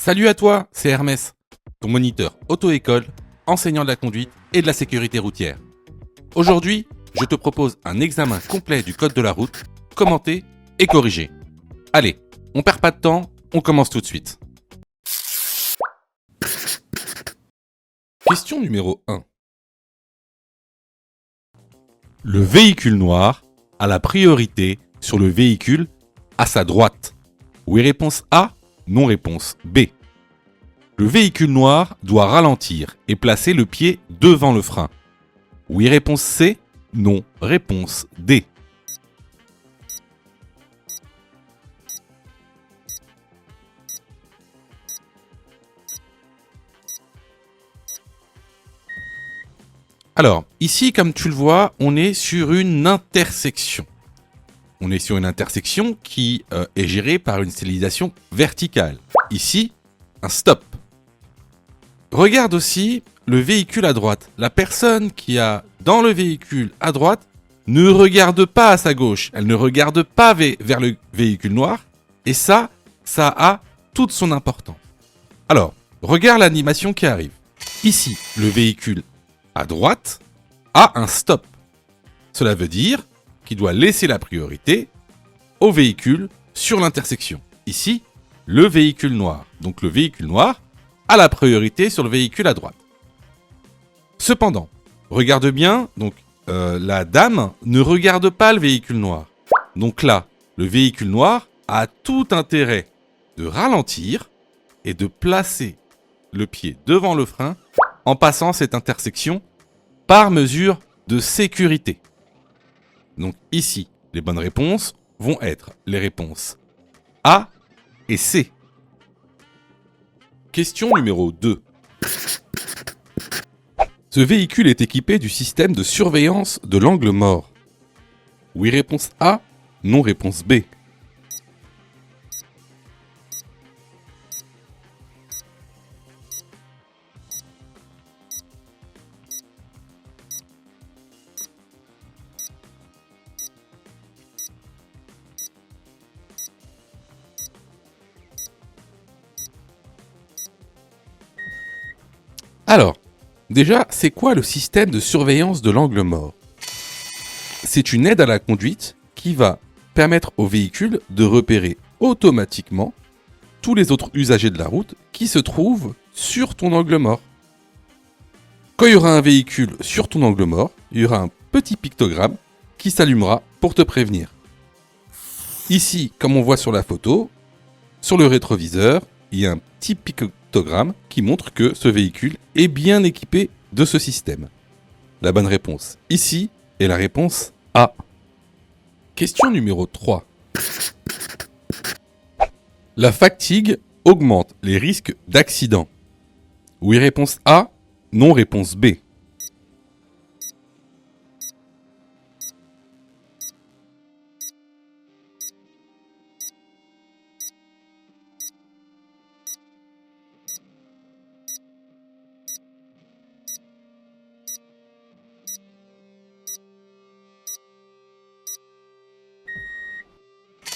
Salut à toi, c'est Hermès, ton moniteur auto-école, enseignant de la conduite et de la sécurité routière. Aujourd'hui, je te propose un examen complet du code de la route, commenté et corrigé. Allez, on perd pas de temps, on commence tout de suite. Question numéro 1. Le véhicule noir a la priorité sur le véhicule à sa droite. Oui, réponse A, non réponse B. Le véhicule noir doit ralentir et placer le pied devant le frein. Oui, réponse C, non réponse D. Alors, ici, comme tu le vois, on est sur une intersection. On est sur une intersection qui est gérée par une signalisation verticale. Ici, un stop. Regarde aussi le véhicule à droite. La personne qui a dans le véhicule à droite ne regarde pas à sa gauche. Elle ne regarde pas vers le véhicule noir. Et ça a toute son importance. Alors, regarde l'animation qui arrive. Ici, le véhicule à droite a un stop. Cela veut dire qu'il doit laisser la priorité au véhicule sur l'intersection. Ici, le véhicule noir. Donc le véhicule noir a la priorité sur le véhicule à droite. Cependant, regarde bien, donc la dame ne regarde pas le véhicule noir. Donc là, le véhicule noir a tout intérêt de ralentir et de placer le pied devant le frein en passant cette intersection par mesure de sécurité. Donc ici, les bonnes réponses vont être les réponses A et C. Question numéro 2. Ce véhicule est équipé du système de surveillance de l'angle mort. Oui, réponse A, non, réponse B. Alors, déjà, c'est quoi le système de surveillance de l'angle mort? C'est une aide à la conduite qui va permettre au véhicule de repérer automatiquement tous les autres usagers de la route qui se trouvent sur ton angle mort. Quand il y aura un véhicule sur ton angle mort, il y aura un petit pictogramme qui s'allumera pour te prévenir. Ici, comme on voit sur la photo, sur le rétroviseur, il y a un petit pictogramme qui montre que ce véhicule est bien équipé de ce système. La bonne réponse ici est la réponse A. Question numéro 3. La fatigue augmente les risques d'accident. Oui, réponse A, non, réponse B.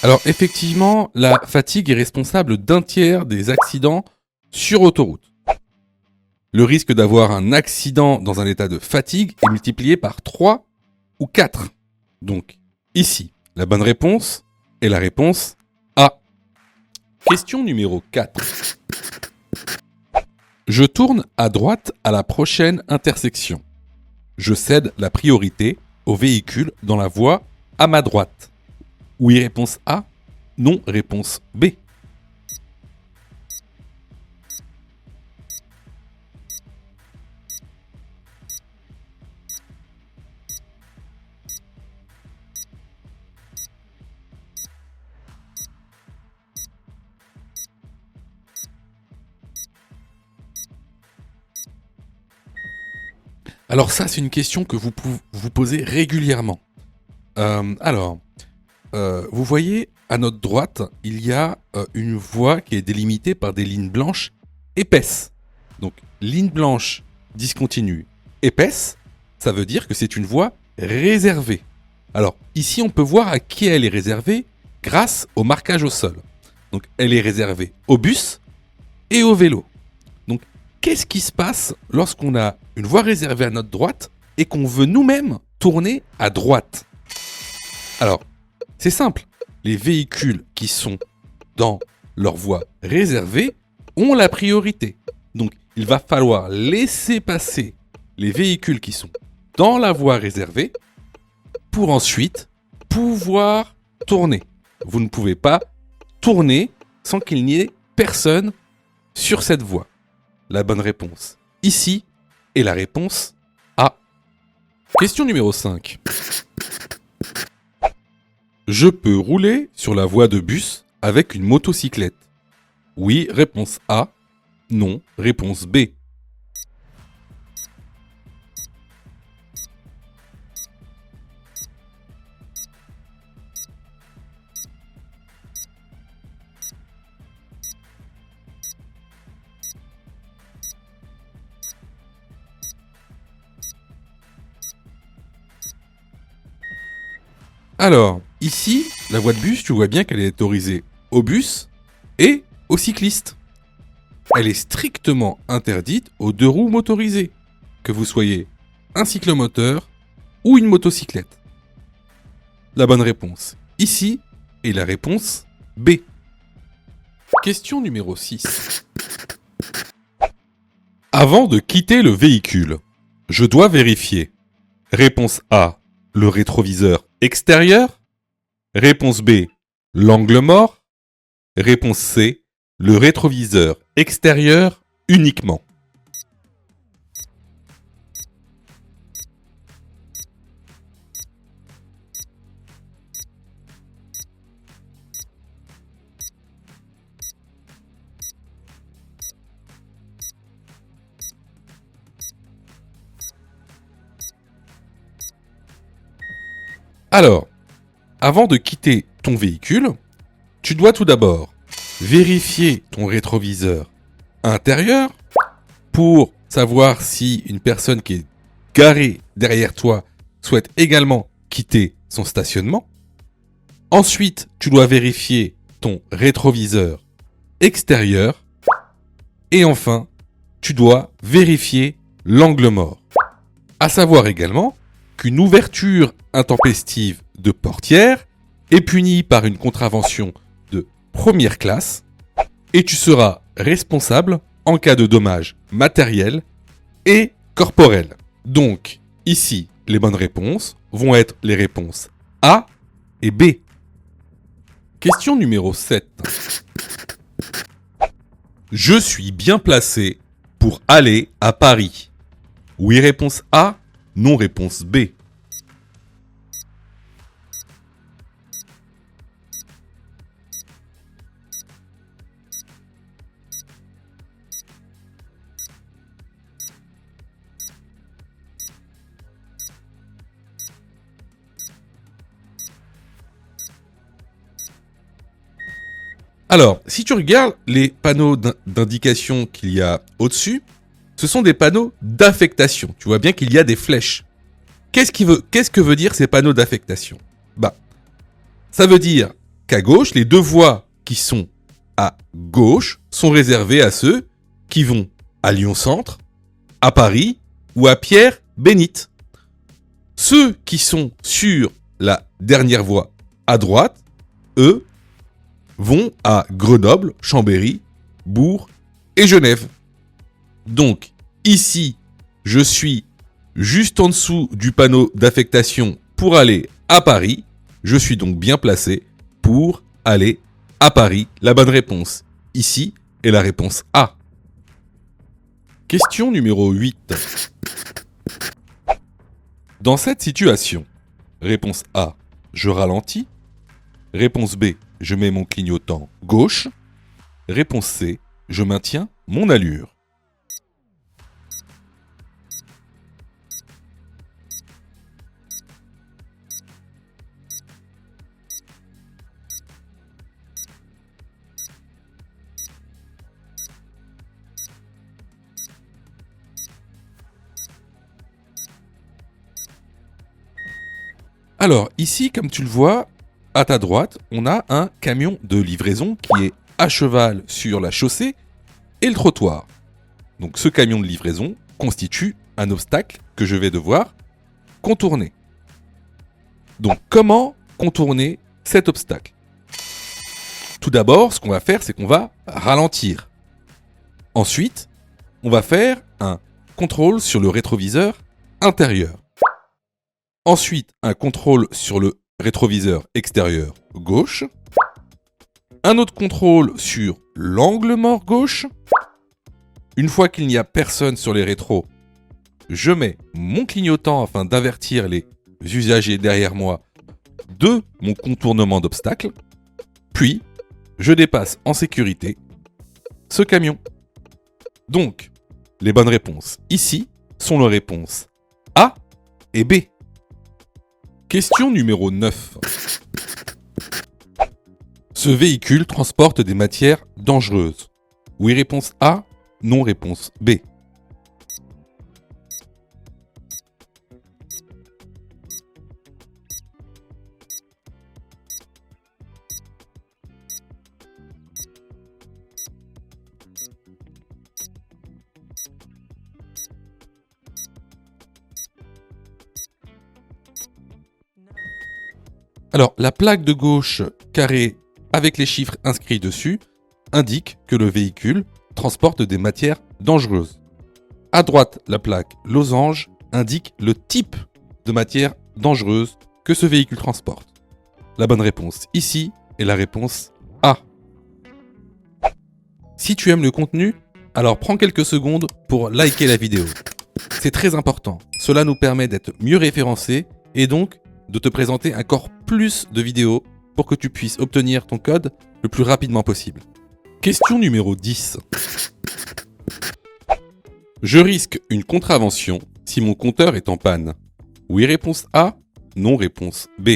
Alors effectivement, la fatigue est responsable d'un tiers des accidents sur autoroute. Le risque d'avoir un accident dans un état de fatigue est multiplié par 3 ou 4. Donc ici, la bonne réponse est la réponse A. Question numéro 4. Je tourne à droite à la prochaine intersection. Je cède la priorité au véhicule dans la voie à ma droite. Oui, réponse A. Non, réponse B. Alors ça, c'est une question que vous vous posez régulièrement. Vous voyez, à notre droite, il y a une voie qui est délimitée par des lignes blanches épaisses. Donc, ligne blanche discontinue épaisse, ça veut dire que c'est une voie réservée. Alors, ici, on peut voir à qui elle est réservée grâce au marquage au sol. Donc, elle est réservée aux bus et au vélo. Donc, qu'est-ce qui se passe lorsqu'on a une voie réservée à notre droite et qu'on veut nous-mêmes tourner à droite? Alors, c'est simple. Les véhicules qui sont dans leur voie réservée ont la priorité. Donc, il va falloir laisser passer les véhicules qui sont dans la voie réservée pour ensuite pouvoir tourner. Vous ne pouvez pas tourner sans qu'il n'y ait personne sur cette voie. La bonne réponse ici est la réponse A. Question numéro 5. Je peux rouler sur la voie de bus avec une motocyclette. Oui, réponse A. Non, réponse B. Alors, ici, la voie de bus, tu vois bien qu'elle est autorisée aux bus et aux cyclistes. Elle est strictement interdite aux deux roues motorisées, que vous soyez un cyclomoteur ou une motocyclette. La bonne réponse ici est la réponse B. Question numéro 6. Avant de quitter le véhicule, je dois vérifier. Réponse A, le rétroviseur extérieur. Réponse B, l'angle mort. Réponse C, le rétroviseur extérieur uniquement. Alors, avant de quitter ton véhicule, tu dois tout d'abord vérifier ton rétroviseur intérieur pour savoir si une personne qui est garée derrière toi souhaite également quitter son stationnement. Ensuite, tu dois vérifier ton rétroviseur extérieur. Et enfin, tu dois vérifier l'angle mort. À savoir également qu'une ouverture intempestive de portière est punie par une contravention de première classe et tu seras responsable en cas de dommages matériels et corporels. Donc, ici, les bonnes réponses vont être les réponses A et B. Question numéro 7. Je suis bien placé pour aller à Paris. Oui, réponse A. Non, réponse B. Alors, si tu regardes les panneaux d'indication qu'il y a au-dessus, ce sont des panneaux d'affectation. Tu vois bien qu'il y a des flèches. Qu'est-ce que veut dire ces panneaux d'affectation? Ça veut dire qu'à gauche, les deux voies qui sont à gauche sont réservées à ceux qui vont à Lyon-Centre, à Paris ou à Pierre-Bénite. Ceux qui sont sur la dernière voie à droite, eux, vont à Grenoble, Chambéry, Bourg et Genève. Donc, ici, je suis juste en dessous du panneau d'affectation pour aller à Paris. Je suis donc bien placé pour aller à Paris. La bonne réponse ici est la réponse A. Question numéro 8. Dans cette situation, réponse A, je ralentis. Réponse B, je mets mon clignotant gauche. Réponse C, je maintiens mon allure. Alors, ici, comme tu le vois, à ta droite, on a un camion de livraison qui est à cheval sur la chaussée et le trottoir. Donc ce camion de livraison constitue un obstacle que je vais devoir contourner. Donc comment contourner cet obstacle? Tout d'abord, ce qu'on va faire, c'est qu'on va ralentir. Ensuite, on va faire un contrôle sur le rétroviseur intérieur. Ensuite, un contrôle sur le rétroviseur extérieur gauche. Un autre contrôle sur l'angle mort gauche. Une fois qu'il n'y a personne sur les rétros, je mets mon clignotant afin d'avertir les usagers derrière moi de mon contournement d'obstacle. Puis, je dépasse en sécurité ce camion. Donc, les bonnes réponses ici sont les réponses A et B. Question numéro 9. Ce véhicule transporte des matières dangereuses. Oui, réponse A, non, réponse B. Alors, la plaque de gauche carrée avec les chiffres inscrits dessus indique que le véhicule transporte des matières dangereuses. À droite, la plaque losange indique le type de matière dangereuse que ce véhicule transporte. La bonne réponse ici est la réponse A. Si tu aimes le contenu, alors prends quelques secondes pour liker la vidéo. C'est très important. Cela nous permet d'être mieux référencés et donc de te présenter encore plus de vidéos pour que tu puisses obtenir ton code le plus rapidement possible. Question numéro 10. Je risque une contravention si mon compteur est en panne. Oui, réponse A. Non, réponse B.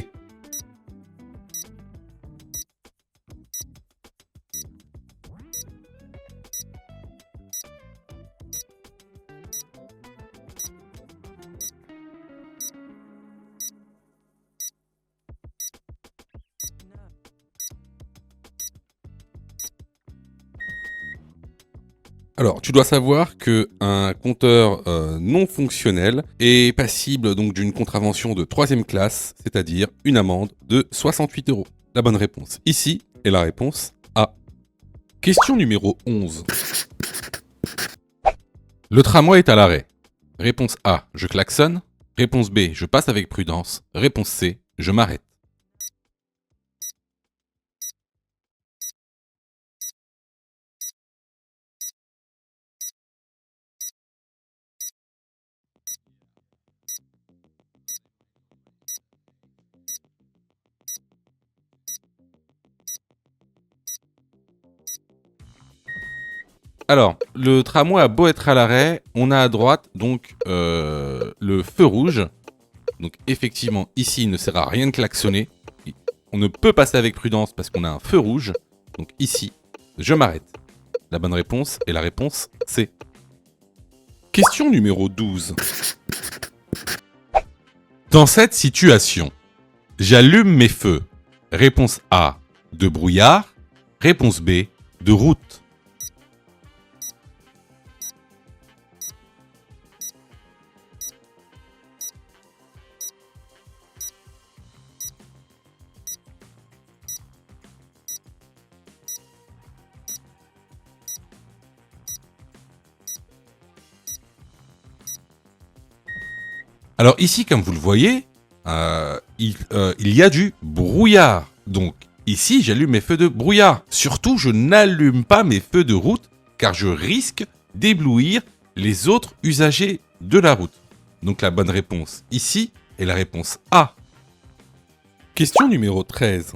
Alors, tu dois savoir qu'un compteur non fonctionnel est passible donc d'une contravention de 3e classe, c'est-à-dire une amende de 68 €. La bonne réponse ici est la réponse A. Question numéro 11. Le tramway est à l'arrêt. Réponse A, je klaxonne. Réponse B, je passe avec prudence. Réponse C, je m'arrête. Alors, le tramway a beau être à l'arrêt, on a à droite donc le feu rouge. Donc effectivement, ici, il ne sert à rien de klaxonner. On ne peut passer avec prudence parce qu'on a un feu rouge. Donc ici, je m'arrête. La bonne réponse est la réponse C. Question numéro 12. Dans cette situation, j'allume mes feux. Réponse A, de brouillard. Réponse B, de route. Alors ici, comme vous le voyez, il y a du brouillard. Donc ici, j'allume mes feux de brouillard. Surtout, je n'allume pas mes feux de route car je risque d'éblouir les autres usagers de la route. Donc la bonne réponse ici est la réponse A. Question numéro 13.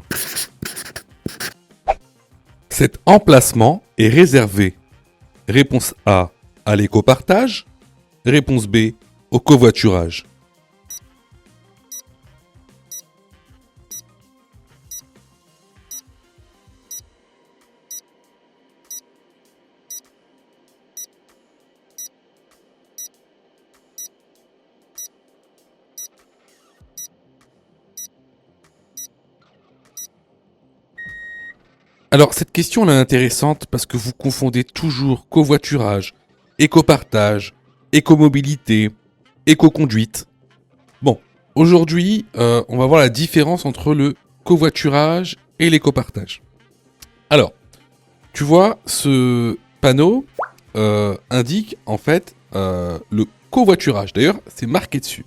Cet emplacement est réservé. Réponse A, à l'écopartage. Réponse B, au covoiturage. Alors, cette question elle est intéressante parce que vous confondez toujours covoiturage, écopartage, écomobilité, écoconduite. Bon, aujourd'hui, on va voir la différence entre le covoiturage et l'écopartage. Alors, tu vois, ce panneau indique en fait le covoiturage. D'ailleurs, c'est marqué dessus.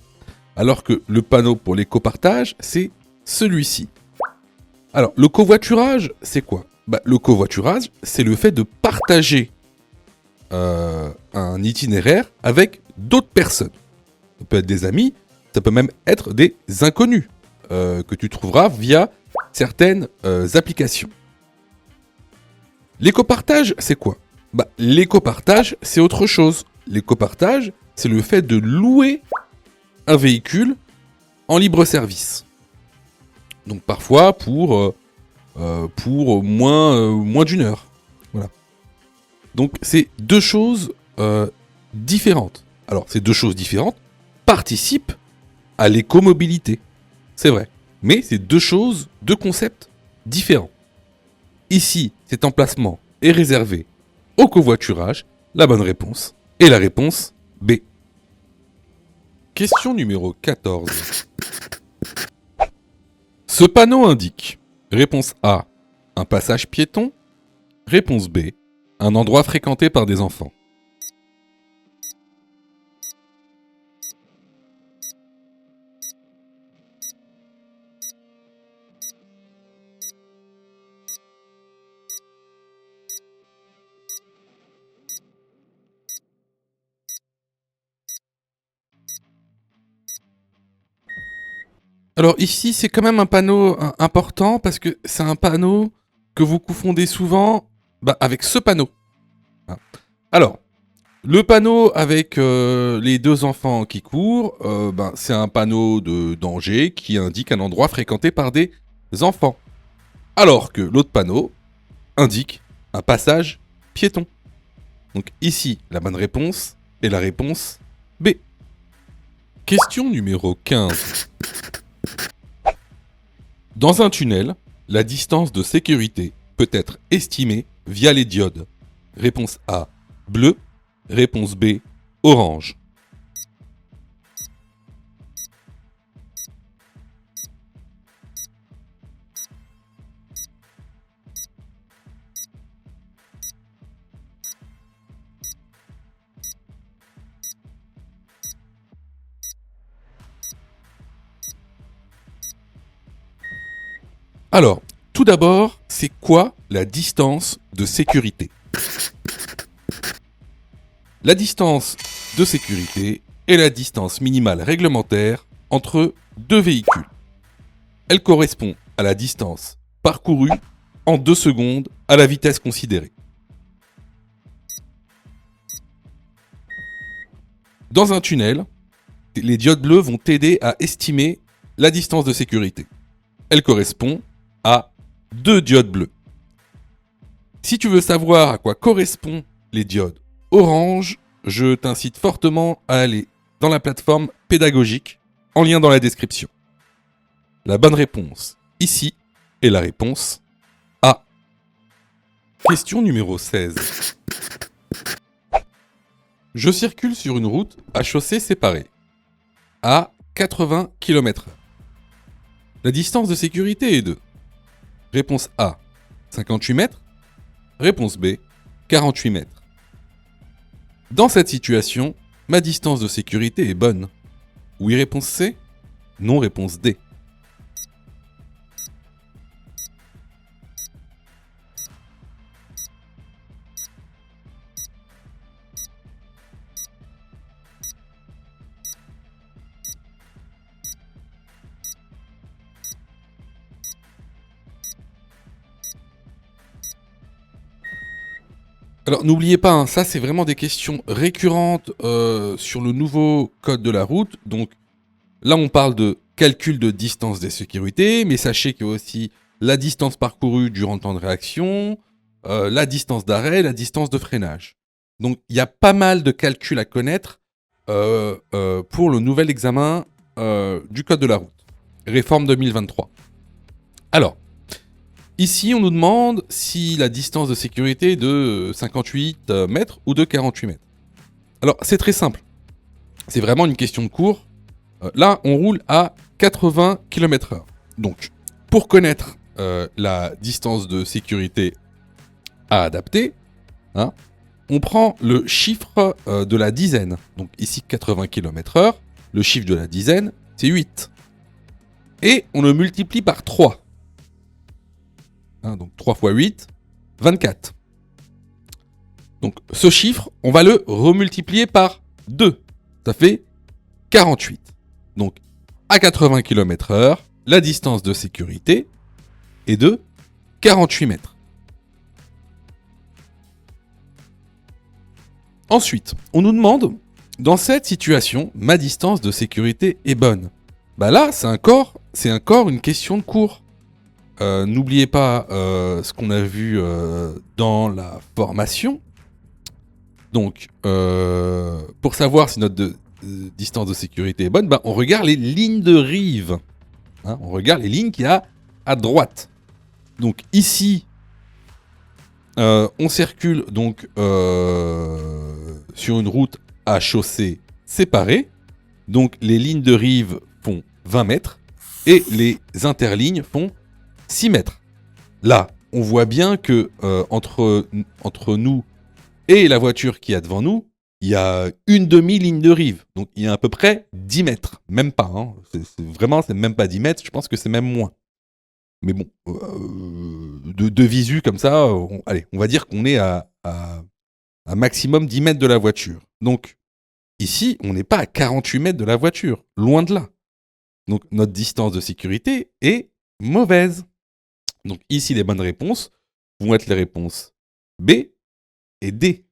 Alors que le panneau pour l'écopartage, c'est celui-ci. Alors, le covoiturage, c'est quoi? Le covoiturage, c'est le fait de partager un itinéraire avec d'autres personnes. Ça peut être des amis, ça peut même être des inconnus que tu trouveras via certaines applications. L'écopartage, c'est quoi? L'écopartage, c'est autre chose. L'écopartage, c'est le fait de louer un véhicule en libre service. Donc parfois pour moins d'une heure. Voilà. Donc c'est deux choses différentes. Alors ces deux choses différentes participent à l'écomobilité. C'est vrai. Mais c'est deux concepts différents. Ici, cet emplacement est réservé au covoiturage. La bonne réponse est la réponse B. Question numéro 14. Ce panneau indique, réponse A, un passage piéton. Réponse B, un endroit fréquenté par des enfants. Alors ici, c'est quand même un panneau important parce que c'est un panneau que vous confondez souvent avec ce panneau. Hein. Alors, le panneau avec les deux enfants qui courent, c'est un panneau de danger qui indique un endroit fréquenté par des enfants. Alors que l'autre panneau indique un passage piéton. Donc ici, la bonne réponse est la réponse B. Question numéro 15. Dans un tunnel, la distance de sécurité peut être estimée via les diodes. Réponse A, bleu. Réponse B, orange. Alors, tout d'abord, c'est quoi la distance de sécurité? La distance de sécurité est la distance minimale réglementaire entre deux véhicules. Elle correspond à la distance parcourue en 2 secondes à la vitesse considérée. Dans un tunnel, les diodes bleues vont t'aider à estimer la distance de sécurité. Elle correspond à 2 diodes bleues. Si tu veux savoir à quoi correspondent les diodes orange, je t'incite fortement à aller dans la plateforme pédagogique en lien dans la description. La bonne réponse ici est la réponse A. Question numéro 16. Je circule sur une route à chaussée séparée à 80 km/h. La distance de sécurité est de réponse A, 58 mètres. Réponse B, 48 mètres. Dans cette situation, ma distance de sécurité est bonne. Oui, réponse C. Non, réponse D. Alors n'oubliez pas, ça c'est vraiment des questions récurrentes sur le nouveau code de la route. Donc là on parle de calcul de distance de sécurité, mais sachez qu'il y a aussi la distance parcourue durant le temps de réaction, la distance d'arrêt, la distance de freinage. Donc il y a pas mal de calculs à connaître pour le nouvel examen du code de la route. Réforme 2023. Alors, Ici, on nous demande si la distance de sécurité est de 58 mètres ou de 48 mètres. Alors, c'est très simple. C'est vraiment une question de cours. Là, on roule à 80 km/h. Donc, pour connaître la distance de sécurité à adapter, hein, on prend le chiffre de la dizaine. Donc ici, 80 km/h. Le chiffre de la dizaine, c'est 8. Et on le multiplie par 3. Hein, donc 3 fois 8, 24. Donc ce chiffre, on va le remultiplier par 2. Ça fait 48. Donc à 80 km/h, la distance de sécurité est de 48 mètres. Ensuite, on nous demande, dans cette situation, ma distance de sécurité est bonne. Bah là, c'est encore une question de cours. N'oubliez pas ce qu'on a vu dans la formation. Donc, pour savoir si notre distance de sécurité est bonne, bah, on regarde les lignes de rive. Hein, on regarde les lignes qu'il y a à droite. Donc ici, on circule donc sur une route à chaussée séparée. Donc les lignes de rive font 20 mètres et les interlignes font 6 mètres. Là, on voit bien que entre nous et la voiture qui est devant nous, il y a une demi-ligne de rive. Donc il y a à peu près 10 mètres. Même pas. Hein. C'est même pas 10 mètres, je pense que c'est même moins. Mais bon, de visu comme ça, on va dire qu'on est à maximum 10 mètres de la voiture. Donc, ici, on n'est pas à 48 mètres de la voiture, loin de là. Donc, notre distance de sécurité est mauvaise. Donc, ici, les bonnes réponses vont être les réponses B et D.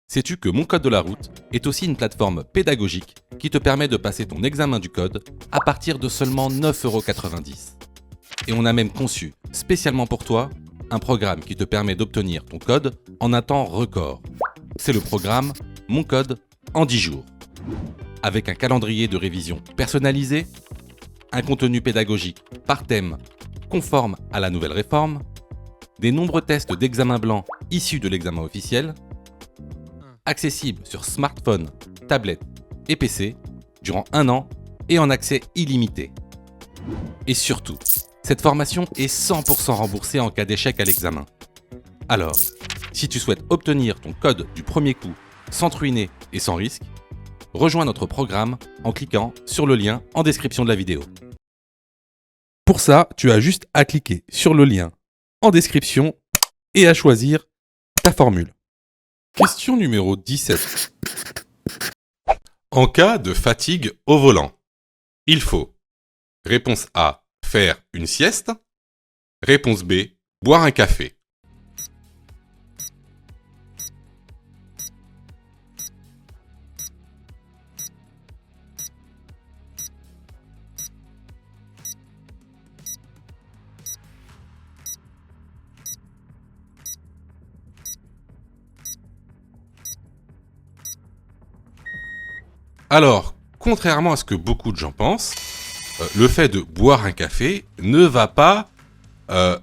Sais-tu que Mon Code de la route est aussi une plateforme pédagogique qui te permet de passer ton examen du code à partir de seulement 9,90 €. Et on a même conçu, spécialement pour toi, un programme qui te permet d'obtenir ton code en un temps record. C'est le programme Mon Code en 10 jours. Avec un calendrier de révision personnalisé, un contenu pédagogique par thème conforme à la nouvelle réforme, des nombreux tests d'examen blanc issus de l'examen officiel, accessible sur smartphone, tablette et PC durant 1 an et en accès illimité. Et surtout, cette formation est 100% remboursée en cas d'échec à l'examen. Alors, si tu souhaites obtenir ton code du premier coup sans te ruiner et sans risque, rejoins notre programme en cliquant sur le lien en description de la vidéo. Pour ça, tu as juste à cliquer sur le lien en description et à choisir ta formule. Question numéro 17. En cas de fatigue au volant, il faut réponse A, faire une sieste. Réponse B, boire un café. Alors, contrairement à ce que beaucoup de gens pensent, le fait de boire un café ne va pas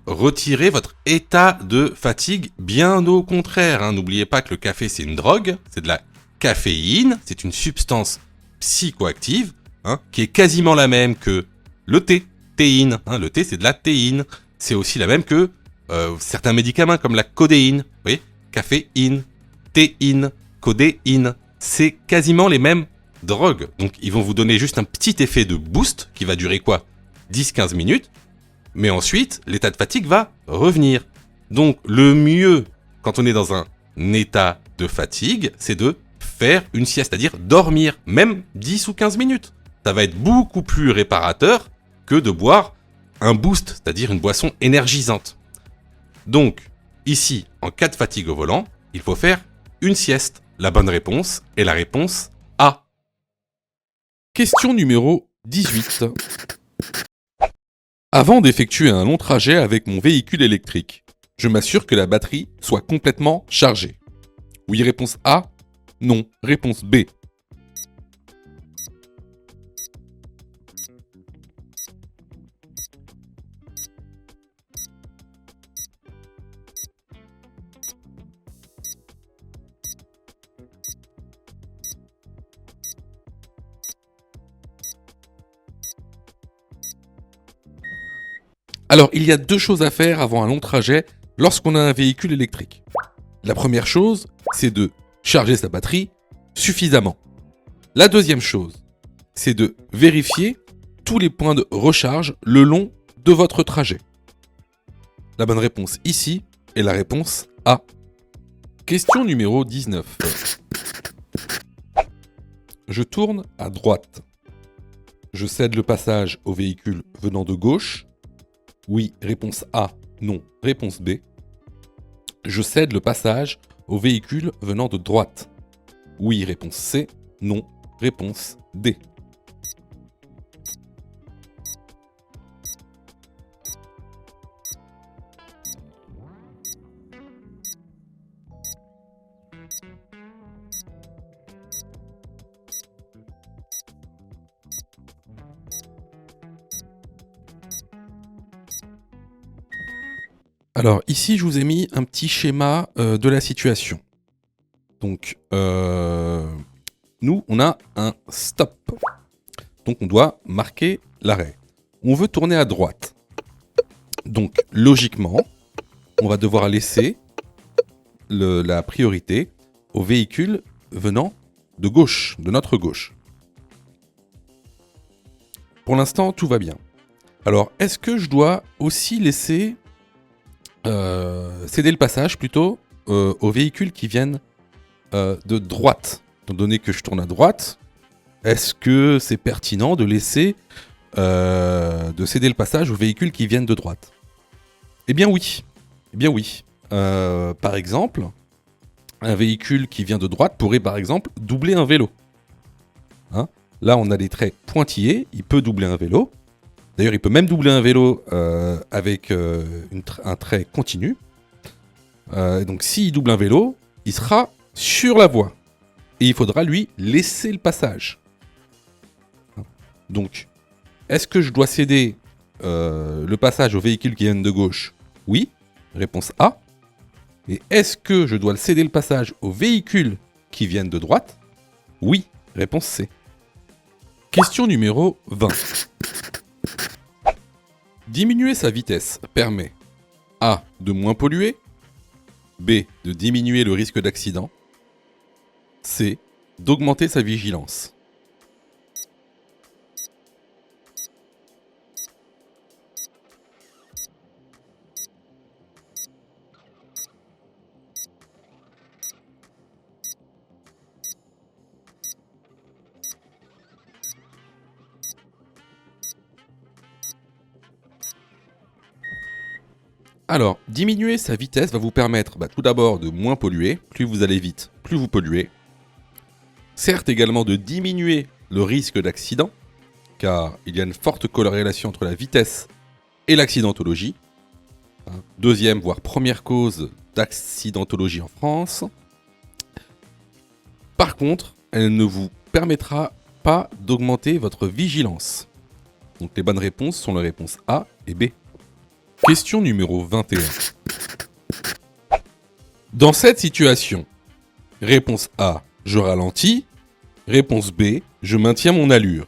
retirer votre état de fatigue, bien au contraire. Hein. N'oubliez pas que le café, c'est une drogue, c'est de la caféine, c'est une substance psychoactive, hein, qui est quasiment la même que le thé, théine. Hein. Le thé, c'est de la théine. C'est aussi la même que certains médicaments comme la codéine. Vous voyez, caféine, théine, codéine. C'est quasiment les mêmes drogues. Donc, ils vont vous donner juste un petit effet de boost qui va durer quoi 10-15 minutes. Mais ensuite, l'état de fatigue va revenir. Donc, le mieux, quand on est dans un état de fatigue, c'est de faire une sieste, c'est-à-dire dormir, même 10 ou 15 minutes. Ça va être beaucoup plus réparateur que de boire un boost, c'est-à-dire une boisson énergisante. Donc, ici, en cas de fatigue au volant, il faut faire une sieste. La bonne réponse est la réponse A. Question numéro 18. Avant d'effectuer un long trajet avec mon véhicule électrique, je m'assure que la batterie soit complètement chargée. Oui, réponse A. Non, réponse B. Alors, il y a deux choses à faire avant un long trajet lorsqu'on a un véhicule électrique. La première chose, c'est de charger sa batterie suffisamment. La deuxième chose, c'est de vérifier tous les points de recharge le long de votre trajet. La bonne réponse ici est la réponse A. Question numéro 19. Je tourne à droite. Je cède le passage au véhicule venant de gauche. Oui, réponse A. Non, réponse B. Je cède le passage au véhicule venant de droite. Oui, réponse C. Non, réponse D. Alors ici, je vous ai mis un petit schéma de la situation. Donc, nous, on a un stop. Donc, on doit marquer l'arrêt. On veut tourner à droite. Donc, logiquement, on va devoir laisser la priorité aux véhicules venant de gauche, de notre gauche. Pour l'instant, tout va bien. Alors, est-ce que je dois aussi laisser céder le passage plutôt aux véhicules qui viennent de droite? Étant donné que je tourne à droite, est-ce que c'est pertinent de laisser de céder le passage aux véhicules qui viennent de droite? Eh bien oui. Par exemple, un véhicule qui vient de droite pourrait par exemple doubler un vélo. Hein? Là, on a des traits pointillés, il peut doubler un vélo. D'ailleurs, il peut même doubler un vélo avec un trait continu. Donc s'il double un vélo, il sera sur la voie. Et il faudra lui laisser le passage. Donc, est-ce que je dois céder le passage aux véhicules qui viennent de gauche? Oui, réponse A. Et est-ce que je dois céder le passage aux véhicules qui viennent de droite? Oui, réponse C. Question numéro 20. Diminuer sa vitesse permet A. de moins polluer, B. de diminuer le risque d'accident, C. d'augmenter sa vigilance. Alors, diminuer sa vitesse va vous permettre tout d'abord de moins polluer. Plus vous allez vite, plus vous polluez. Certes également de diminuer le risque d'accident, car il y a une forte corrélation entre la vitesse et l'accidentologie. Deuxième, voire première cause d'accidentologie en France. Par contre, elle ne vous permettra pas d'augmenter votre vigilance. Donc les bonnes réponses sont les réponses A et B. Question numéro 21. Dans cette situation, réponse A, je ralentis. Réponse B, je maintiens mon allure.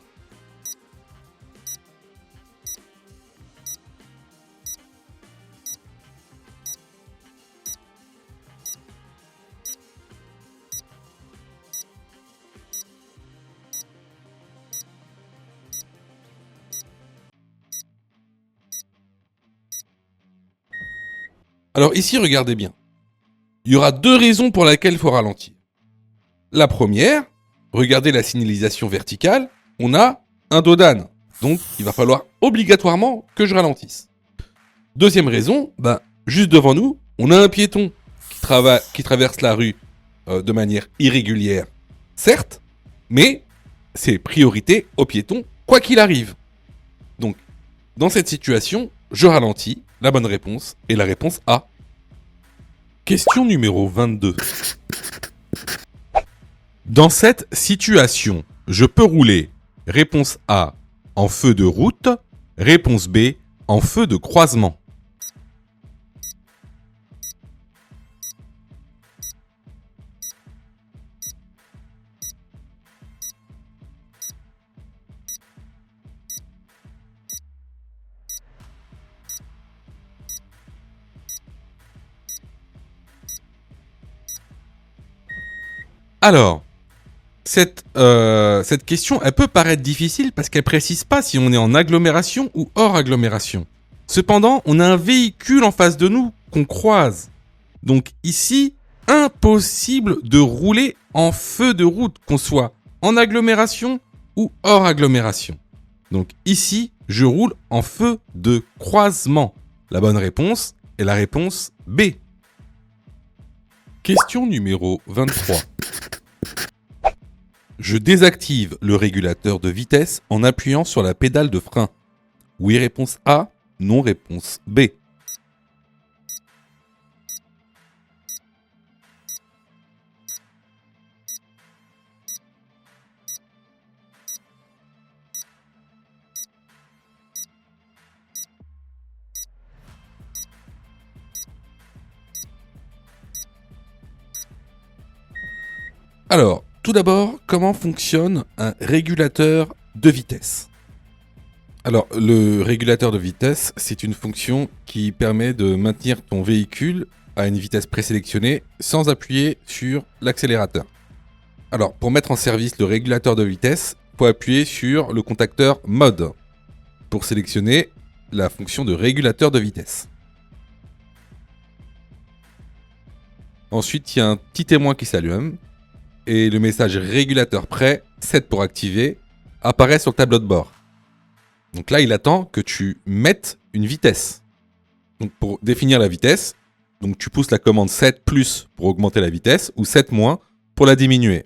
Alors ici, regardez bien. Il y aura deux raisons pour lesquelles il faut ralentir. La première, regardez la signalisation verticale, on a un dos d'âne. Donc il va falloir obligatoirement que je ralentisse. Deuxième raison, juste devant nous, on a un piéton qui traverse la rue de manière irrégulière, certes, mais c'est priorité au piéton quoi qu'il arrive. Donc, dans cette situation, je ralentis. La bonne réponse est la réponse A. Question numéro 22. Dans cette situation, je peux rouler. Réponse A, en feu de route. Réponse B, en feu de croisement. Alors, cette question, elle peut paraître difficile parce qu'elle précise pas si on est en agglomération ou hors agglomération. Cependant, on a un véhicule en face de nous qu'on croise. Donc ici, impossible de rouler en feu de route, qu'on soit en agglomération ou hors agglomération. Donc ici, je roule en feu de croisement. La bonne réponse est la réponse B. Question numéro 23. Je désactive le régulateur de vitesse en appuyant sur la pédale de frein. Oui, réponse A. Non, réponse B. Alors, tout d'abord, comment fonctionne un régulateur de vitesse ? Alors, le régulateur de vitesse, c'est une fonction qui permet de maintenir ton véhicule à une vitesse présélectionnée sans appuyer sur l'accélérateur. Alors, pour mettre en service le régulateur de vitesse, il faut appuyer sur le contacteur Mode pour sélectionner la fonction de régulateur de vitesse. Ensuite, il y a un petit témoin qui s'allume et le message régulateur prêt, 7 pour activer, apparaît sur le tableau de bord. Donc là, il attend que tu mettes une vitesse. Donc pour définir la vitesse, donc tu pousses la commande 7 plus pour augmenter la vitesse ou 7 moins pour la diminuer.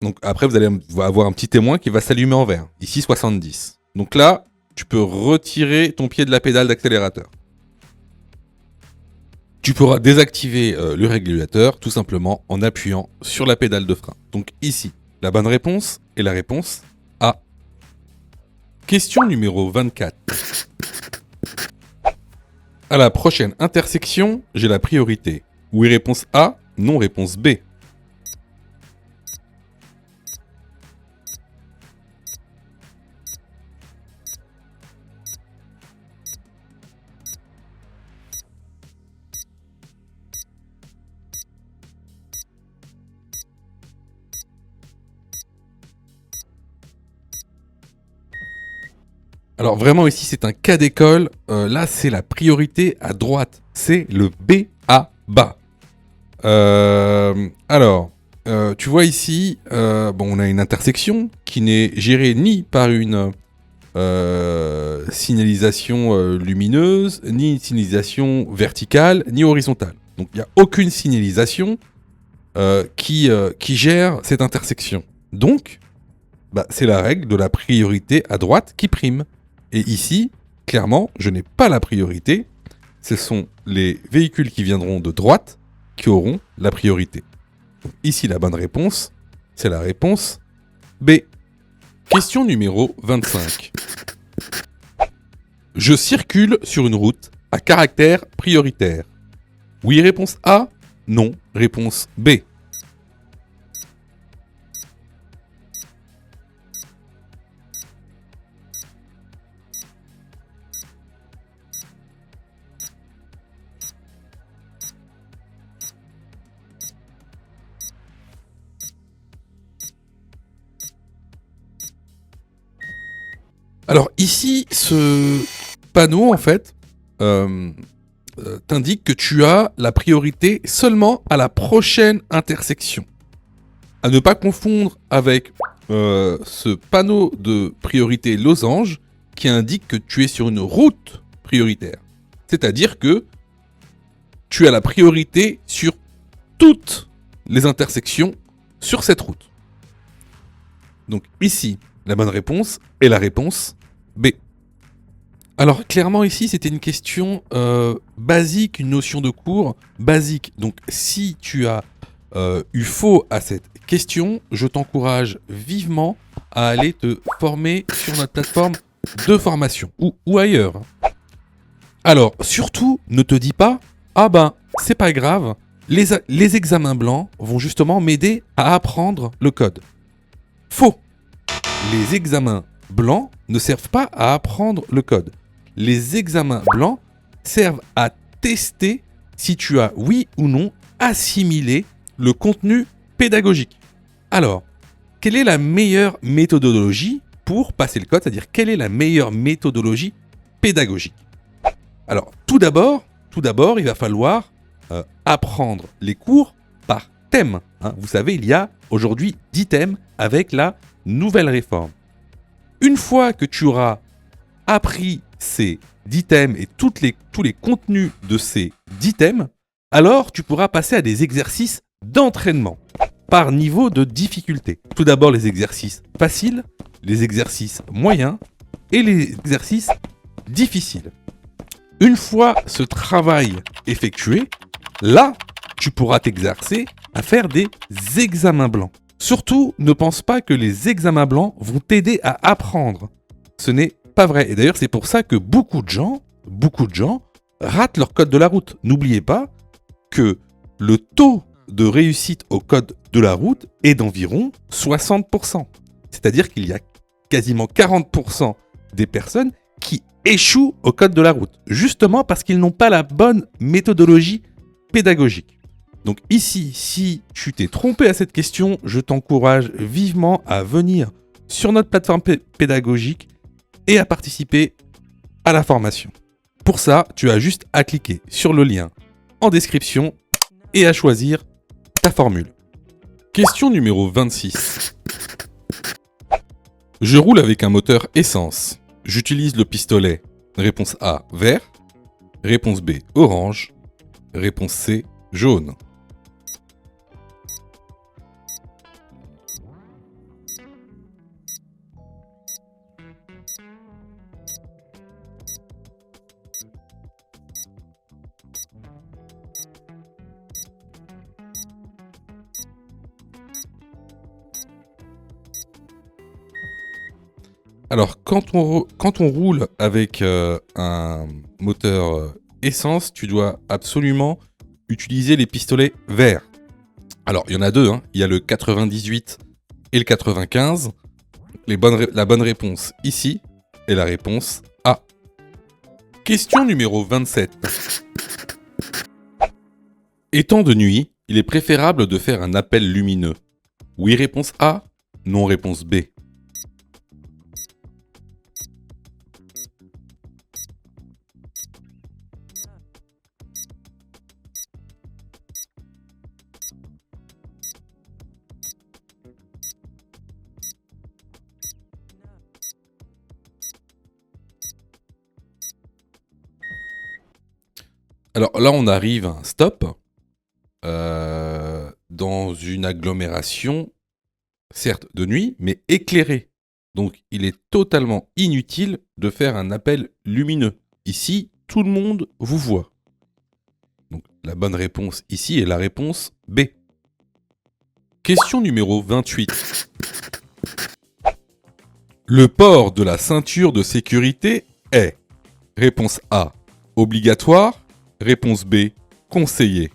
Donc après, vous allez avoir un petit témoin qui va s'allumer en vert. Ici, 70. Donc là, tu peux retirer ton pied de la pédale d'accélérateur. Tu pourras désactiver le régulateur tout simplement en appuyant sur la pédale de frein. Donc ici, la bonne réponse est la réponse A. Question numéro 24. À la prochaine intersection, j'ai la priorité. Oui, réponse A, non, réponse B. Alors vraiment ici c'est un cas d'école, là c'est la priorité à droite, c'est le B à bas. Tu vois ici, on a une intersection qui n'est gérée ni par une signalisation lumineuse, ni une signalisation verticale, ni horizontale. Donc il n'y a aucune signalisation qui gère cette intersection. Donc, c'est la règle de la priorité à droite qui prime. Et ici, clairement, je n'ai pas la priorité. Ce sont les véhicules qui viendront de droite qui auront la priorité. Donc ici, la bonne réponse, c'est la réponse B. Question numéro 25. Je circule sur une route à caractère prioritaire. Oui, réponse A. Non, réponse B. Alors ici, ce panneau, en fait, t'indique que tu as la priorité seulement à la prochaine intersection. À ne pas confondre avec ce panneau de priorité losange qui indique que tu es sur une route prioritaire. C'est-à-dire que tu as la priorité sur toutes les intersections sur cette route. Donc ici, la bonne réponse est la réponse B. Alors clairement ici c'était une question basique, une notion de cours basique. Donc si tu as eu faux à cette question, je t'encourage vivement à aller te former sur notre plateforme de formation ou ailleurs. Alors surtout ne te dis pas c'est pas grave, les examens blancs vont justement m'aider à apprendre le code. Faux. Les examens blancs ne servent pas à apprendre le code. Les examens blancs servent à tester si tu as, oui ou non, assimilé le contenu pédagogique. Alors, quelle est la meilleure méthodologie pour passer le code, c'est-à-dire quelle est la meilleure méthodologie pédagogique? Alors, tout d'abord, il va falloir apprendre les cours par thème. Vous savez, il y a aujourd'hui 10 thèmes avec la nouvelle réforme. Une fois que tu auras appris ces 10 thèmes et tous les contenus de ces 10 thèmes, alors tu pourras passer à des exercices d'entraînement par niveau de difficulté. Tout d'abord les exercices faciles, les exercices moyens et les exercices difficiles. Une fois ce travail effectué, là, tu pourras t'exercer à faire des examens blancs. Surtout, ne pense pas que les examens blancs vont t'aider à apprendre. Ce n'est pas vrai. Et d'ailleurs, c'est pour ça que beaucoup de gens ratent leur code de la route. N'oubliez pas que le taux de réussite au code de la route est d'environ 60%. C'est-à-dire qu'il y a quasiment 40% des personnes qui échouent au code de la route, justement parce qu'ils n'ont pas la bonne méthodologie pédagogique. Donc ici, si tu t'es trompé à cette question, je t'encourage vivement à venir sur notre plateforme pédagogique et à participer à la formation. Pour ça, tu as juste à cliquer sur le lien en description et à choisir ta formule. Question numéro 26. Je roule avec un moteur essence. J'utilise le pistolet. Réponse A, vert. Réponse B, orange. Réponse C, jaune. Alors, quand on roule avec un moteur essence, tu dois absolument utiliser les pistolets verts. Alors, il y en a deux, il y a le 98 et le 95. La bonne réponse ici est la réponse A. Question numéro 27. Étant de nuit, il est préférable de faire un appel lumineux. Oui, réponse A. Non, réponse B. Alors là, on arrive à un stop dans une agglomération, certes de nuit, mais éclairée. Donc, il est totalement inutile de faire un appel lumineux. Ici, tout le monde vous voit. Donc, la bonne réponse ici est la réponse B. Question numéro 28. Le port de la ceinture de sécurité est réponse A, obligatoire. Réponse B, conseillé.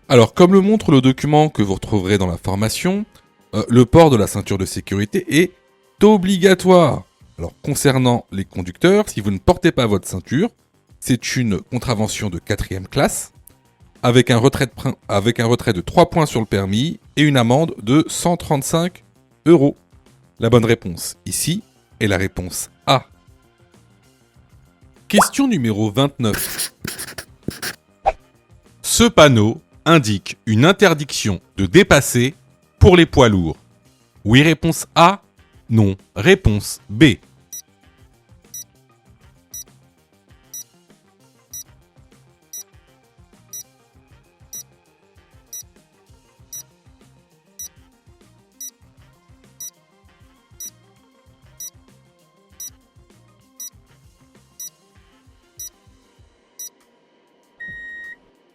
Alors, comme le montre le document que vous retrouverez dans la formation, le port de la ceinture de sécurité est obligatoire. Alors, concernant les conducteurs, si vous ne portez pas votre ceinture, c'est une contravention de 4e classe, avec un retrait de 3 points sur le permis et une amende de 135 €. La bonne réponse ici est la réponse A. Question numéro 29. Ce panneau indique une interdiction de dépasser pour les poids lourds. Oui, réponse A. Non, réponse B.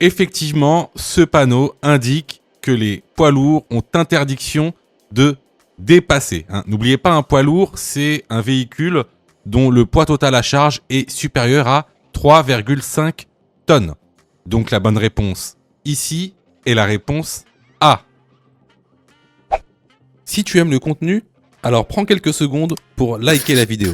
Effectivement, ce panneau indique que les poids lourds ont interdiction de dépasser. N'oubliez pas, un poids lourd, c'est un véhicule dont le poids total à charge est supérieur à 3,5 tonnes. Donc la bonne réponse ici est la réponse A. Si tu aimes le contenu, alors prends quelques secondes pour liker la vidéo.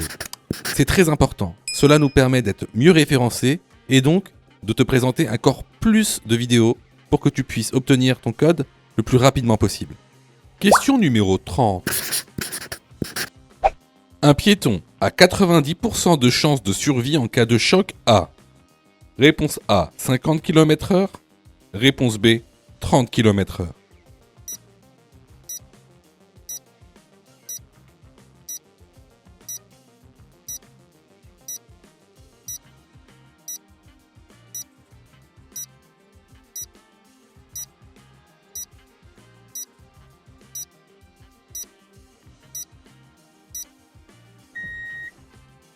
C'est très important. Cela nous permet d'être mieux référencés et donc de te présenter encore plus de vidéos pour que tu puisses obtenir ton code le plus rapidement possible. Question numéro 30. Un piéton a 90% de chances de survie en cas de choc à. Réponse A, 50 km/h. Réponse B, 30 km/h.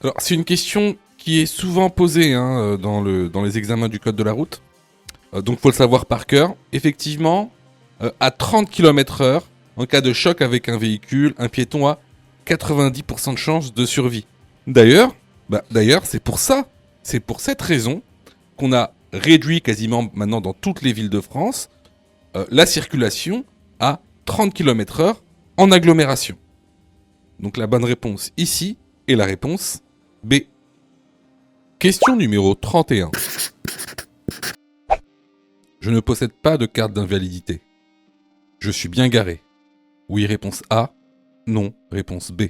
Alors, c'est une question qui est souvent posée dans les examens du code de la route. Donc, il faut le savoir par cœur. Effectivement, à 30 km/h, en cas de choc avec un véhicule, un piéton a 90% de chances de survie. D'ailleurs, c'est pour ça, c'est pour cette raison qu'on a réduit quasiment maintenant dans toutes les villes de France la circulation à 30 km/h en agglomération. Donc, la bonne réponse ici est la réponse B. Question numéro 31. Je ne possède pas de carte d'invalidité. Je suis bien garé. Oui, réponse A. Non, réponse B.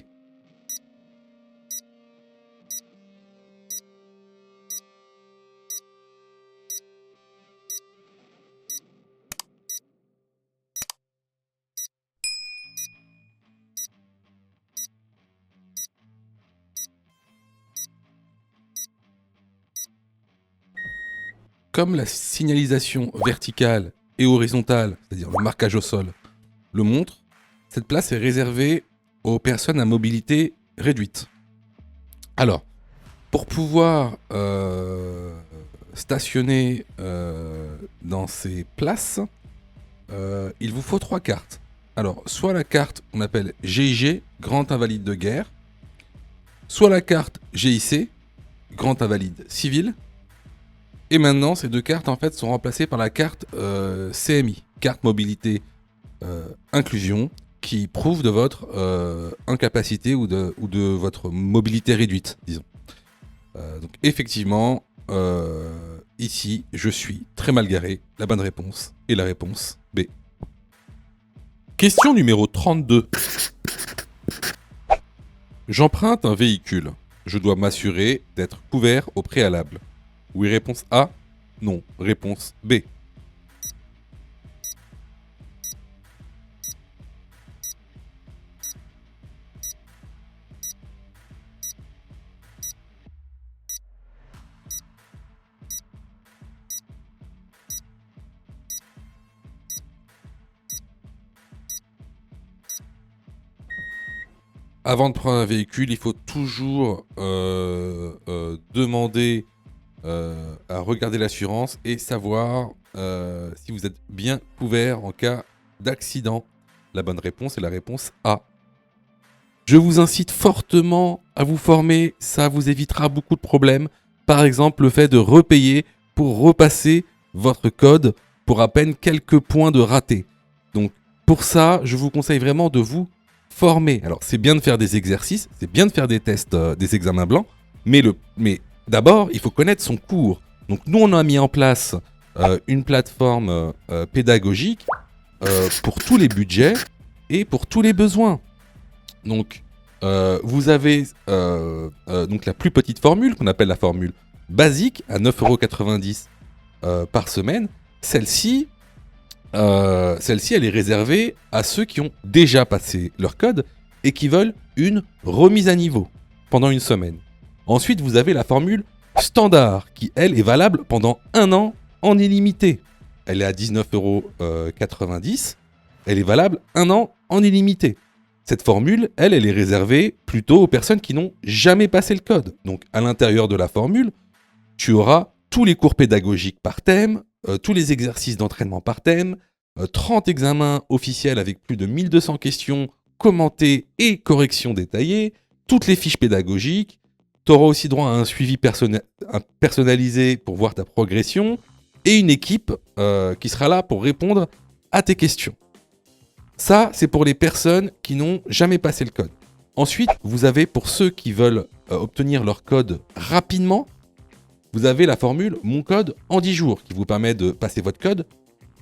Comme la signalisation verticale et horizontale, c'est-à-dire le marquage au sol, le montre, cette place est réservée aux personnes à mobilité réduite. Alors, pour pouvoir stationner dans ces places, il vous faut 3 cartes. Alors, soit la carte qu'on appelle GIG, Grand Invalide de Guerre, soit la carte GIC, Grand Invalide Civil, et maintenant, ces 2 cartes en fait sont remplacées par la carte CMI, carte mobilité inclusion, qui prouve de votre incapacité ou de votre mobilité réduite, disons. Donc effectivement, ici, je suis très mal garé. La bonne réponse est la réponse B. Question numéro 32. J'emprunte un véhicule. Je dois m'assurer d'être couvert au préalable. Oui, réponse A. Non, réponse B. Avant de prendre un véhicule, il faut toujours demander à regarder l'assurance et savoir si vous êtes bien couvert en cas d'accident. La bonne réponse est la réponse A. Je vous incite fortement à vous former, ça vous évitera beaucoup de problèmes. Par exemple, le fait de repayer pour repasser votre code pour à peine quelques points de raté. Donc pour ça, je vous conseille vraiment de vous former. Alors c'est bien de faire des exercices, c'est bien de faire des tests, des examens blancs, mais d'abord, il faut connaître son cours. Donc nous, on a mis en place une plateforme pédagogique pour tous les budgets et pour tous les besoins. Donc, vous avez donc la plus petite formule, qu'on appelle la formule basique, à 9,90 € par semaine. Celle-ci, elle est réservée à ceux qui ont déjà passé leur code et qui veulent une remise à niveau pendant une semaine. Ensuite, vous avez la formule standard qui, elle, est valable pendant 1 an en illimité. Elle est à 19,90 €. Elle est valable 1 an en illimité. Cette formule, elle est réservée plutôt aux personnes qui n'ont jamais passé le code. Donc, à l'intérieur de la formule, tu auras tous les cours pédagogiques par thème, tous les exercices d'entraînement par thème, 30 examens officiels avec plus de 1200 questions commentées et corrections détaillées, toutes les fiches pédagogiques, Tu auras aussi droit à un suivi personnalisé pour voir ta progression et une équipe qui sera là pour répondre à tes questions. Ça, c'est pour les personnes qui n'ont jamais passé le code. Ensuite, vous avez pour ceux qui veulent obtenir leur code rapidement, vous avez la formule Mon code en 10 jours qui vous permet de passer votre code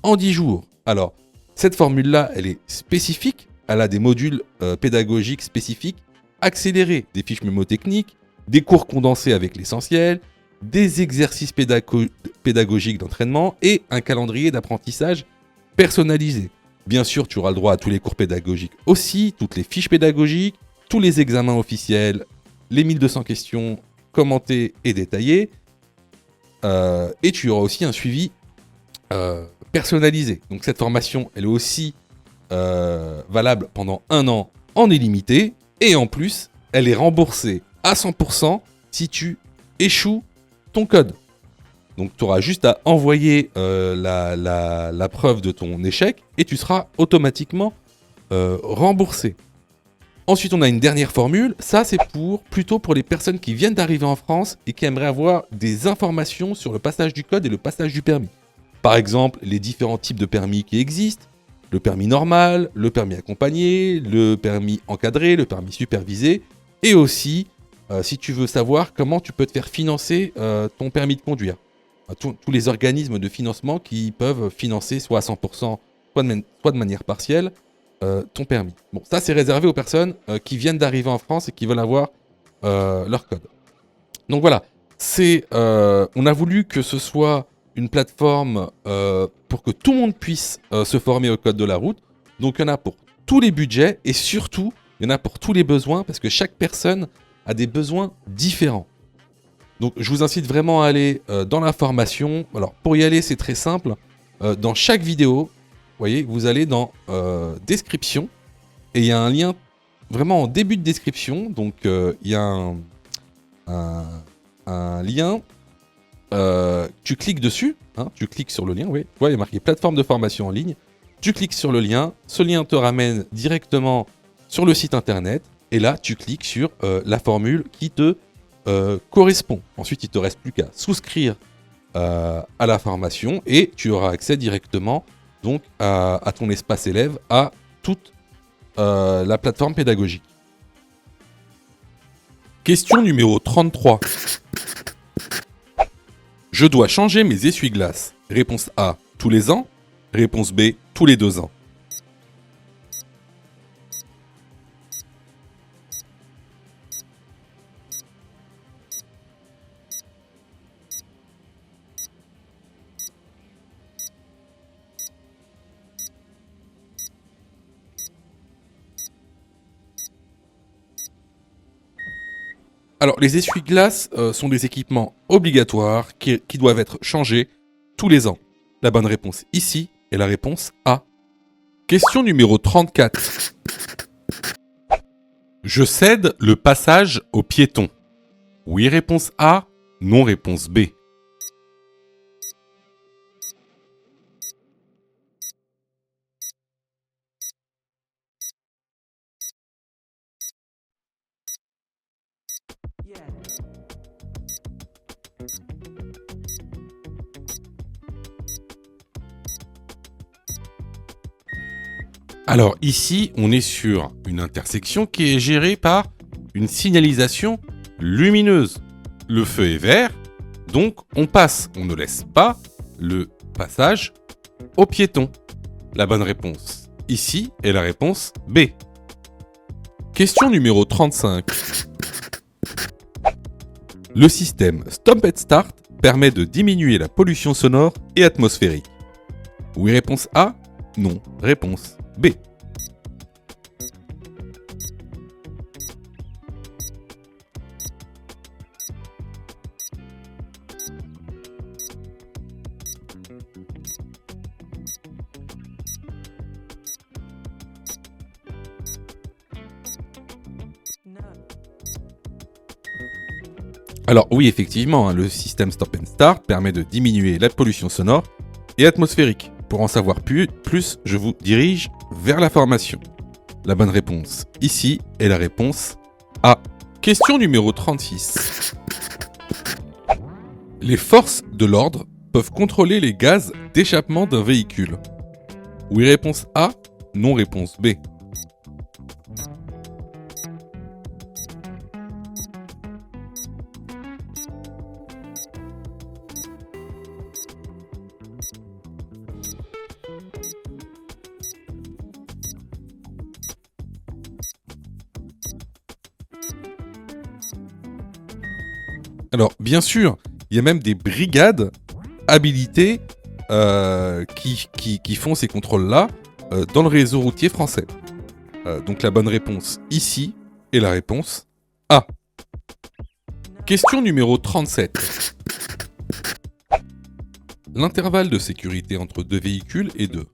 en 10 jours. Alors, cette formule-là, elle est spécifique. Elle a des modules pédagogiques spécifiques, accélérés, des fiches mémotechniques, des cours condensés avec l'essentiel, des exercices pédagogiques d'entraînement et un calendrier d'apprentissage personnalisé. Bien sûr, tu auras le droit à tous les cours pédagogiques aussi, toutes les fiches pédagogiques, tous les examens officiels, les 1200 questions commentées et détaillées. Et tu auras aussi un suivi personnalisé. Donc cette formation, elle est aussi valable pendant 1 an en illimité. Et en plus, elle est remboursée à 100% si tu échoues ton code. Donc tu auras juste à envoyer la preuve de ton échec et tu seras automatiquement remboursé. Ensuite, on a une dernière formule. Ça, c'est plutôt pour les personnes qui viennent d'arriver en France et qui aimeraient avoir des informations sur le passage du code et le passage du permis. Par exemple, les différents types de permis qui existent. Le permis normal, le permis accompagné, le permis encadré, le permis supervisé. Et aussi, si tu veux savoir comment tu peux te faire financer ton permis de conduire. Tous les organismes de financement qui peuvent financer soit à 100%, soit de manière partielle, ton permis. Bon, ça c'est réservé aux personnes qui viennent d'arriver en France et qui veulent avoir leur code. Donc voilà, on a voulu que ce soit une plateforme pour que tout le monde puisse se former au code de la route. Donc il y en a pour tous les budgets et surtout, il y en a pour tous les besoins parce que chaque personne a des besoins différents. Donc je vous incite vraiment à aller dans la formation. Alors pour y aller, c'est très simple. Dans chaque vidéo, vous voyez, vous allez dans description et il y a un lien vraiment en début de description. Donc il y a un lien. Tu cliques dessus, hein, tu cliques sur le lien, oui. Tu vois, il y a marqué plateforme de formation en ligne. Tu cliques sur le lien. Ce lien te ramène directement sur le site internet. Et là, tu cliques sur la formule qui te correspond. Ensuite, il ne te reste plus qu'à souscrire à la formation et tu auras accès directement donc à ton espace élève, à toute la plateforme pédagogique. Question numéro 33. Je dois changer mes essuie-glaces. Réponse A, tous les ans. Réponse B, tous les 2 ans. Alors, les essuie-glaces sont des équipements obligatoires qui doivent être changés tous les ans. La bonne réponse ici est la réponse A. Question numéro 34. Je cède le passage aux piétons. Oui, réponse A. Non, réponse B. Alors ici, on est sur une intersection qui est gérée par une signalisation lumineuse. Le feu est vert, donc on passe, on ne laisse pas le passage aux piétons. La bonne réponse ici est la réponse B. Question numéro 35. Le système Stop and Start permet de diminuer la pollution sonore et atmosphérique. Oui, réponse A. Non, réponse B. Alors oui, effectivement, le système Stop and Start permet de diminuer la pollution sonore et atmosphérique. Pour en savoir plus, je vous dirige vers la formation. La bonne réponse ici est la réponse A. Question numéro 36. Les forces de l'ordre peuvent contrôler les gaz d'échappement d'un véhicule. Oui, réponse A, non, réponse B. Alors, bien sûr, il y a même des brigades habilitées qui font ces contrôles-là dans le réseau routier français. Donc la bonne réponse ici est la réponse A. Question numéro 37. L'intervalle de sécurité entre deux véhicules est de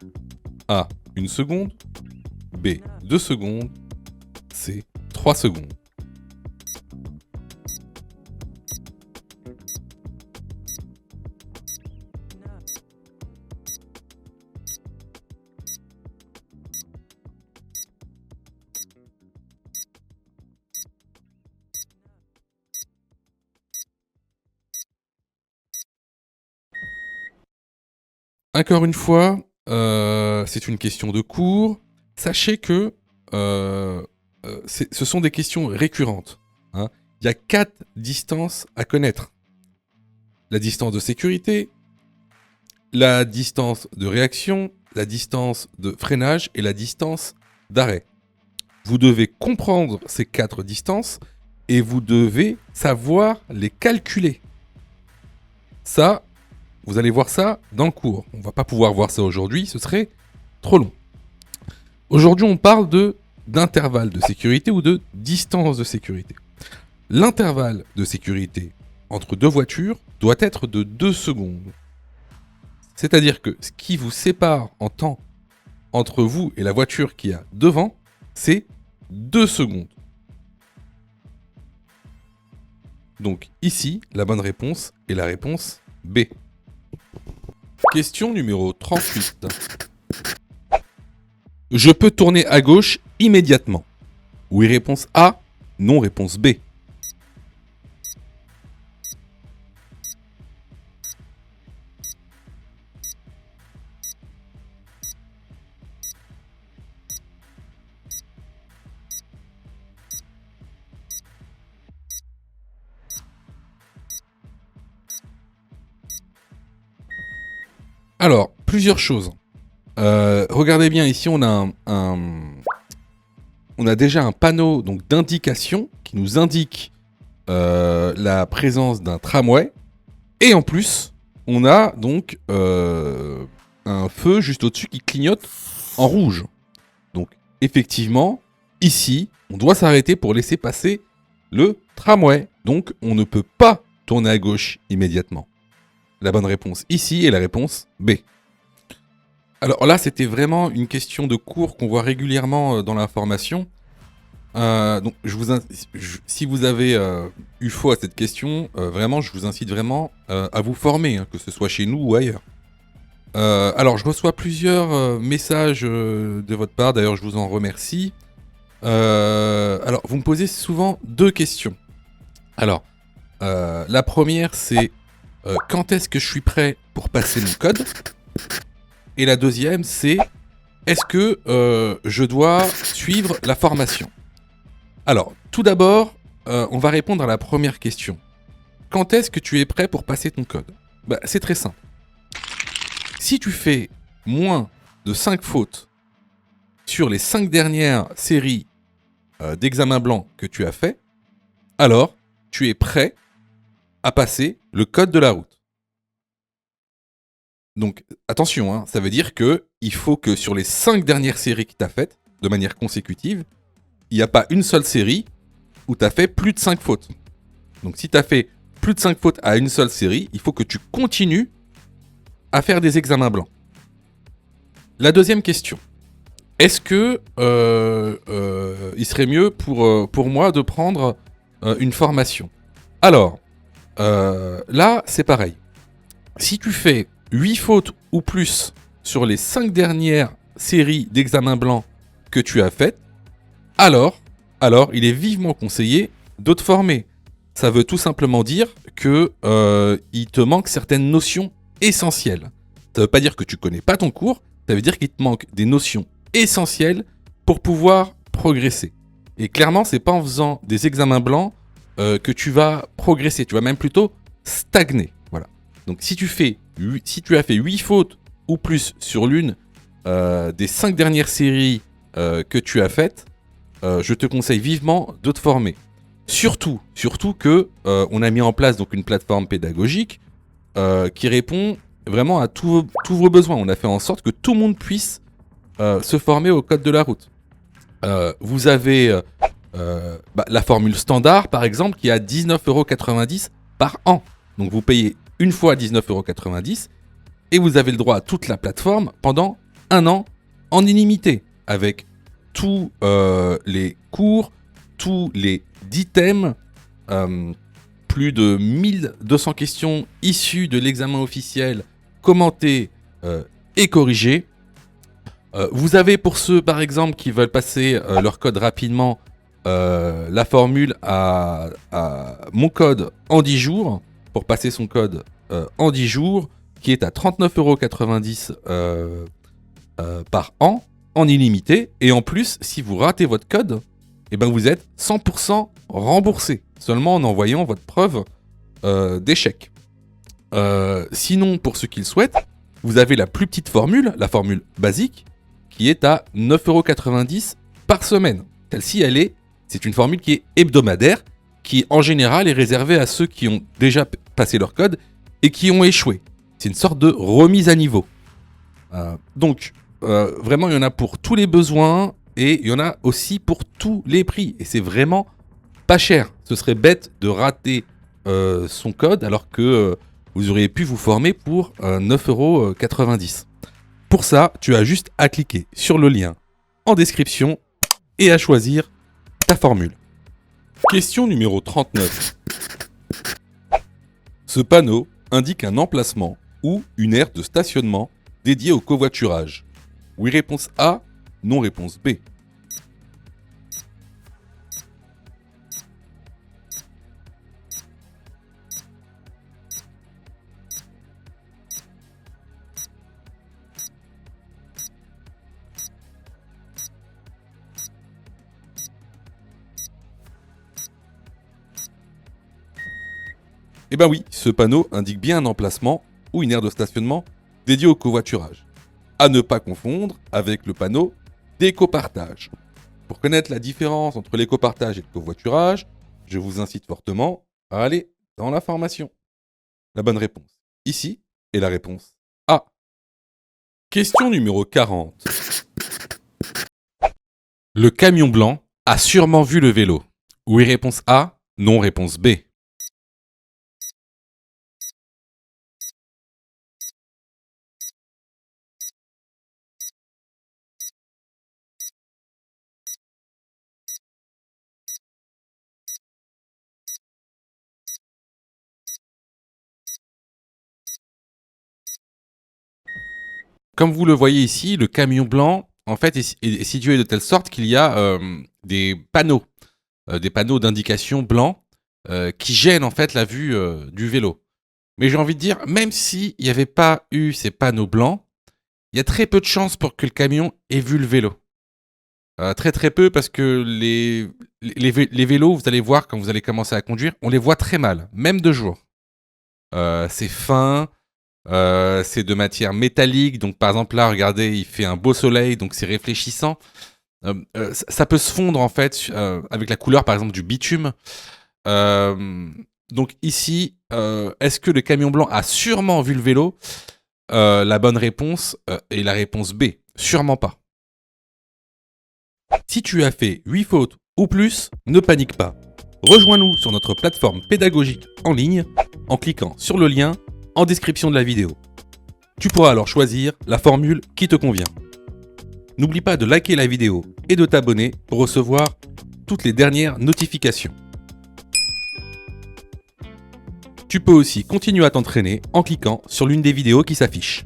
A, 1 seconde, B, 2 secondes, C, 3 secondes. Encore une fois, c'est une question de cours. Sachez que ce sont des questions récurrentes. Hein. Il y a 4 distances à connaître. La distance de sécurité, la distance de réaction, la distance de freinage et la distance d'arrêt. Vous devez comprendre ces 4 distances et vous devez savoir les calculer. Ça, vous allez voir ça dans le cours. On ne va pas pouvoir voir ça aujourd'hui, ce serait trop long. Aujourd'hui, on parle d'intervalle de sécurité ou de distance de sécurité. L'intervalle de sécurité entre deux voitures doit être de 2 secondes. C'est-à-dire que ce qui vous sépare en temps entre vous et la voiture qui a devant, c'est 2 secondes. Donc ici, la bonne réponse est la réponse B. Question numéro 38. Je peux tourner à gauche immédiatement. Oui, réponse A. Non, réponse B. Alors, plusieurs choses. Regardez bien, ici on a on a déjà un panneau donc d'indication qui nous indique la présence d'un tramway. Et en plus, on a donc un feu juste au-dessus qui clignote en rouge. Donc effectivement, ici, on doit s'arrêter pour laisser passer le tramway. Donc on ne peut pas tourner à gauche immédiatement. La bonne réponse ici est la réponse B. Alors là, c'était vraiment une question de cours qu'on voit régulièrement dans la formation. Donc, si vous avez eu faux à cette question, vraiment, je vous incite vraiment à vous former, hein, que ce soit chez nous ou ailleurs. Alors, je reçois plusieurs messages de votre part, d'ailleurs, je vous en remercie. Alors, vous me posez souvent 2 questions. Alors, la première, c'est quand est-ce que je suis prêt pour passer mon code ? Et la deuxième, c'est est-ce que je dois suivre la formation ? Alors, tout d'abord, on va répondre à la première question. Quand est-ce que tu es prêt pour passer ton code ? C'est très simple. Si tu fais moins de 5 fautes sur les 5 dernières séries d'examens blancs que tu as fait, alors tu es prêt à passer le code de la route. Donc, attention, hein, ça veut dire qu'il faut que sur les 5 dernières séries que tu as faites, de manière consécutive, il n'y a pas une seule série où tu as fait plus de 5 fautes. Donc, si tu as fait plus de 5 fautes à une seule série, il faut que tu continues à faire des examens blancs. La deuxième question. Est-ce que il serait mieux pour moi de prendre une formation ? Alors, là, c'est pareil. Si tu fais 8 fautes ou plus sur les 5 dernières séries d'examens blancs que tu as faites, alors il est vivement conseillé de te former. Ça veut tout simplement dire que il te manque certaines notions essentielles. Ça veut pas dire que tu connais pas ton cours, ça veut dire qu'il te manque des notions essentielles pour pouvoir progresser. Et clairement, c'est pas en faisant des examens blancs que tu vas progresser, tu vas même plutôt stagner. Voilà. Donc si tu as fait 8 fautes ou plus sur l'une des 5 dernières séries que tu as faites, je te conseille vivement de te former. Surtout que on a mis en place donc une plateforme pédagogique qui répond vraiment à tous vos besoins. On a fait en sorte que tout le monde puisse se former au code de la route. Vous avez la formule standard, par exemple, qui est à 19,90 € par an. Donc vous payez une fois 19,90 € et vous avez le droit à toute la plateforme pendant un an en illimité, avec tous les cours, tous les 10 thèmes, plus de 1200 questions issues de l'examen officiel, commentées et corrigées. Vous avez pour ceux par exemple qui veulent passer leur code rapidement la formule à mon code en 10 jours pour passer son code en 10 jours qui est à 39,90 € par an en illimité, et en plus si vous ratez votre code, eh ben vous êtes 100% remboursé seulement en envoyant votre preuve d'échec. Sinon, pour ceux qui le souhaitent, vous avez la plus petite formule, la formule basique, qui est à 9,90 € par semaine. Celle-ci, c'est une formule qui est hebdomadaire, qui en général est réservée à ceux qui ont déjà passé leur code et qui ont échoué. C'est une sorte de remise à niveau. Donc, vraiment, il y en a pour tous les besoins et il y en a aussi pour tous les prix. Et c'est vraiment pas cher. Ce serait bête de rater son code alors que vous auriez pu vous former pour 9,90 €. Pour ça, tu as juste à cliquer sur le lien en description et à choisir ta formule. Question numéro 39. Ce panneau indique un emplacement ou une aire de stationnement dédiée au covoiturage. Oui, réponse A, non, réponse B. Eh ben oui, ce panneau indique bien un emplacement ou une aire de stationnement dédiée au covoiturage. À ne pas confondre avec le panneau d'écopartage. Pour connaître la différence entre l'écopartage et le covoiturage, je vous incite fortement à aller dans la formation. La bonne réponse ici est la réponse A. Question numéro 40. Le camion blanc a sûrement vu le vélo. Oui, réponse A, non, réponse B. Comme vous le voyez ici, le camion blanc, en fait, est situé de telle sorte qu'il y a des panneaux d'indication blancs qui gênent en fait la vue du vélo. Mais j'ai envie de dire, même s'il n'y avait pas eu ces panneaux blancs, il y a très peu de chances pour que le camion ait vu le vélo. Très très peu, parce que les vélos, vous allez voir quand vous allez commencer à conduire, on les voit très mal, même de jour. C'est fin. C'est de matière métallique, donc par exemple là, regardez, il fait un beau soleil, donc c'est réfléchissant. Ça peut se fondre en fait avec la couleur par exemple du bitume. Donc ici, est-ce que le camion blanc a sûrement vu le vélo? La bonne réponse est la réponse B, sûrement pas. Si tu as fait 8 fautes ou plus, ne panique pas. Rejoins-nous sur notre plateforme pédagogique en ligne en cliquant sur le lien en description de la vidéo. Tu pourras alors choisir la formule qui te convient. N'oublie pas de liker la vidéo et de t'abonner pour recevoir toutes les dernières notifications. Tu peux aussi continuer à t'entraîner en cliquant sur l'une des vidéos qui s'affichent.